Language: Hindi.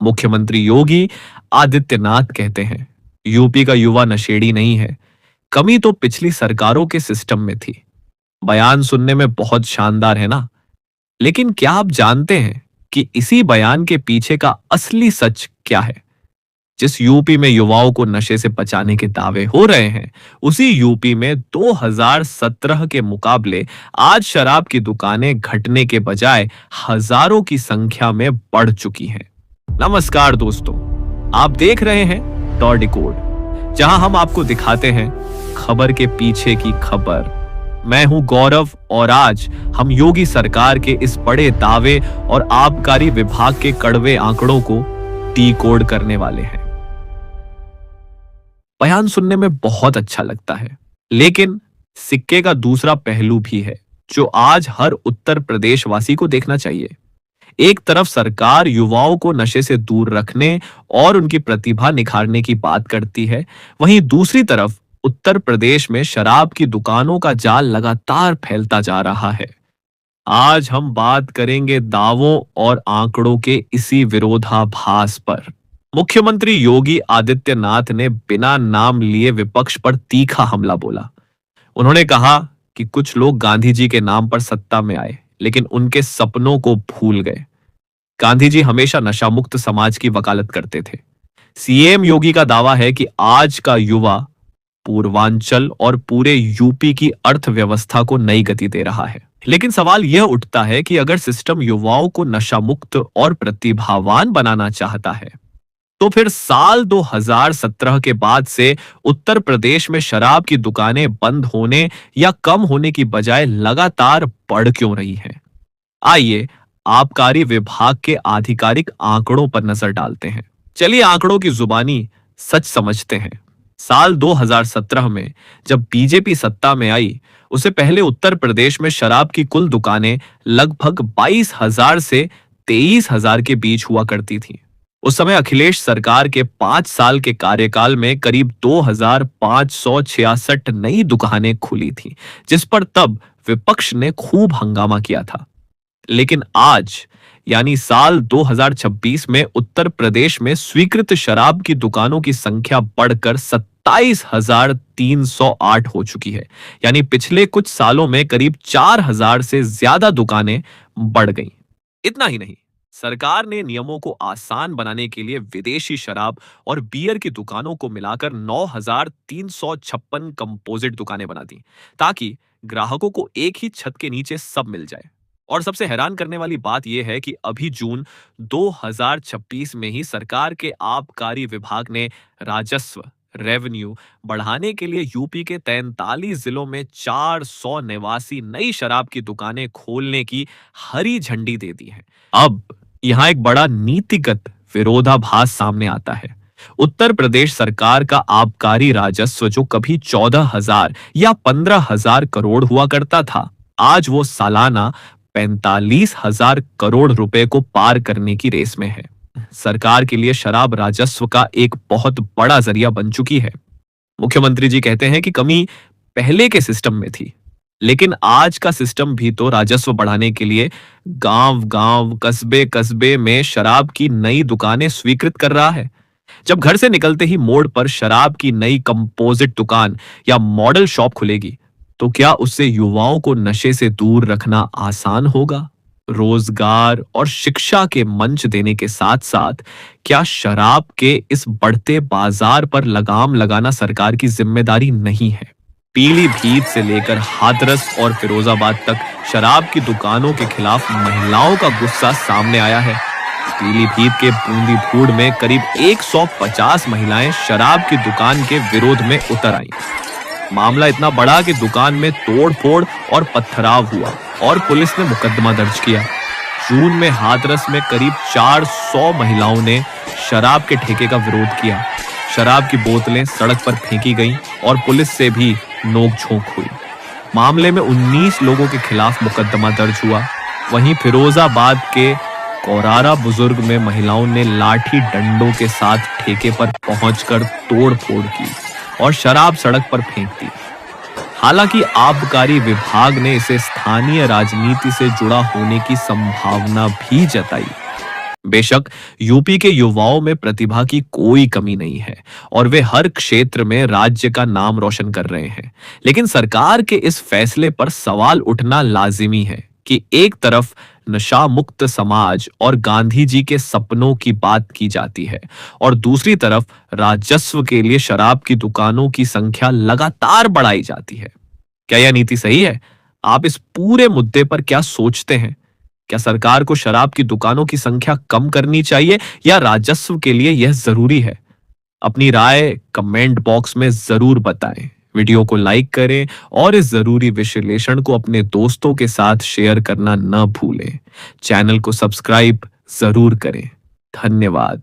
मुख्यमंत्री योगी आदित्यनाथ कहते हैं, यूपी का युवा नशेड़ी नहीं है, कमी तो पिछली सरकारों के सिस्टम में थी। बयान सुनने में बहुत शानदार है ना? लेकिन क्या आप जानते हैं कि इसी बयान के पीछे का असली सच क्या है? जिस यूपी में युवाओं को नशे से बचाने के दावे हो रहे हैं, उसी यूपी में 2017 के मुकाबले आज शराब की दुकानें घटने के बजाय हजारों की संख्या में बढ़ चुकी हैं। नमस्कार दोस्तों, आप देख रहे हैं टॉ डिकोड, जहां हम आपको दिखाते हैं खबर के पीछे की खबर। मैं हूं गौरव और आज हम योगी सरकार के इस बड़े दावे और आबकारी विभाग के कड़वे आंकड़ों को डिकोड करने वाले हैं। बयान सुनने में बहुत अच्छा लगता है, लेकिन सिक्के का दूसरा पहलू भी है जो आज हर उत्तर प्रदेश वासी को देखना चाहिए। एक तरफ सरकार युवाओं को नशे से दूर रखने और उनकी प्रतिभा निखारने की बात करती है, वहीं दूसरी तरफ उत्तर प्रदेश में शराब की दुकानों का जाल लगातार फैलता जा रहा है। आज हम बात करेंगे दावों और आंकड़ों के इसी विरोधाभास पर। मुख्यमंत्री योगी आदित्यनाथ ने बिना नाम लिए विपक्ष पर तीखा हमला बोला। उन्होंने कहा कि कुछ लोग गांधी जी के नाम पर सत्ता में आए, लेकिन उनके सपनों को भूल गए। गांधी जी हमेशा नशा मुक्त समाज की वकालत करते थे। सीएम योगी का दावा है कि आज का युवा पूर्वांचल और पूरे यूपी की अर्थव्यवस्था को नई गति दे रहा है। लेकिन सवाल यह उठता है कि अगर सिस्टम युवाओं को नशा मुक्त और प्रतिभावान बनाना चाहता है, तो फिर साल 2017 के बाद से उत्तर प्रदेश में शराब की दुकानें बंद होने या कम होने की बजाय लगातार बढ़ क्यों रही हैं? आइए आबकारी विभाग के आधिकारिक आंकड़ों पर नजर डालते हैं। चलिए आंकड़ों की जुबानी सच समझते हैं। साल 2017 में जब बीजेपी सत्ता में आई, उससे पहले उत्तर प्रदेश में शराब की कुल दुकानें लगभग 22,000 से 23,000 के बीच हुआ करती थीं। उस समय अखिलेश सरकार के 5 साल के कार्यकाल में करीब 2,566 नई दुकानें खुली थीं, जिस पर तब विपक्ष ने खूब हंगामा किया था। लेकिन आज यानी साल 2026 में उत्तर प्रदेश में स्वीकृत शराब की दुकानों की संख्या बढ़कर 27,308 हो चुकी है। यानी पिछले कुछ सालों में करीब 4,000 से ज्यादा दुकानें बढ़ गईं। इतना ही नहीं, सरकार ने नियमों को आसान बनाने के लिए विदेशी शराब और बियर की दुकानों को मिलाकर 9,356 कंपोजिट दुकानें बना दी, ताकि ग्राहकों को एक ही छत के नीचे सब मिल जाए। और सबसे हैरान करने वाली बात यह है कि अभी जून 2026 में ही सरकार के आबकारी विभाग ने राजस्व रेवेन्यू बढ़ाने के लिए यूपी के 43 जिलों में 489 नई शराब की दुकानें खोलने की हरी झंडी दे दी है। अब यहाँ एक बड़ा नीतिगत विरोधाभास सामने आता है। उत्तर प्रदेश सरकार का आबकारी राजस्व जो कभी 14,000 या 15,000 करोड़ हुआ करता था, आज वो सालाना 45,000 करोड़ रुपए को पार करने की रेस में है। सरकार के लिए शराब राजस्व का एक बहुत बड़ा जरिया बन चुकी है। मुख्यमंत्री जी कहते हैं कि कमी पहले के सिस्टम में थी, लेकिन आज का सिस्टम भी तो राजस्व बढ़ाने के लिए गांव-गांव, कस्बे-कस्बे में शराब की नई दुकानें स्वीकृत कर रहा है। जब घर से निकलते ही मोड़ पर शराब की नई कंपोजिट दुकान या मॉडल शॉप खुलेगी, तो क्या उससे युवाओं को नशे से दूर रखना आसान होगा? रोजगार और शिक्षा के मंच देने के साथ साथ क्या शराब के इस बढ़ते बाजार पर लगाम लगाना सरकार की जिम्मेदारी नहीं है? पीलीभीत से लेकर हाथरस और फिरोजाबाद तक शराब की दुकानों के खिलाफ महिलाओं का गुस्सा सामने आया है। पीलीभीत के बूंदीपुर में करीब 150 महिलाएं शराब की दुकान के विरोध में उतर आईं। मामला इतना बड़ा कि दुकान में तोड़-फोड़ और पथराव हुआ और पुलिस ने मुकदमा दर्ज किया। जून में हाथरस में करीब 400 महिलाओं ने शराब के ठेके का विरोध किया। शराब की बोतलें सड़क पर फेंकी गईं और पुलिस से भी नोक-झोंक हुई। मामले में 19 लोगों के खिलाफ मुकदमा दर्ज हुआ। वहीं फिरोजाबाद के कोरारा बुजुर्ग में महिलाओं ने लाठी डंडों के साथ ठेके पर पहुंचकर तोड़-फोड़ की और शराब सड़क पर फेंक दी। हालांकि आबकारी विभाग ने इसे स्थानीय राजनीति से जुड़ा होने की संभावना भी जताई। बेशक यूपी के युवाओं में प्रतिभा की कोई कमी नहीं है और वे हर क्षेत्र में राज्य का नाम रोशन कर रहे हैं, लेकिन सरकार के इस फैसले पर सवाल उठना लाजिमी है कि एक तरफ नशा मुक्त समाज और गांधी जी के सपनों की बात की जाती है और दूसरी तरफ राजस्व के लिए शराब की दुकानों की संख्या लगातार बढ़ाई जाती है। क्या यह नीति सही है? आप इस पूरे मुद्दे पर क्या सोचते हैं? क्या सरकार को शराब की दुकानों की संख्या कम करनी चाहिए या राजस्व के लिए यह जरूरी है? अपनी राय कमेंट बॉक्स में जरूर बताएं। वीडियो को लाइक करें और इस जरूरी विश्लेषण को अपने दोस्तों के साथ शेयर करना न भूलें। चैनल को सब्सक्राइब जरूर करें। धन्यवाद।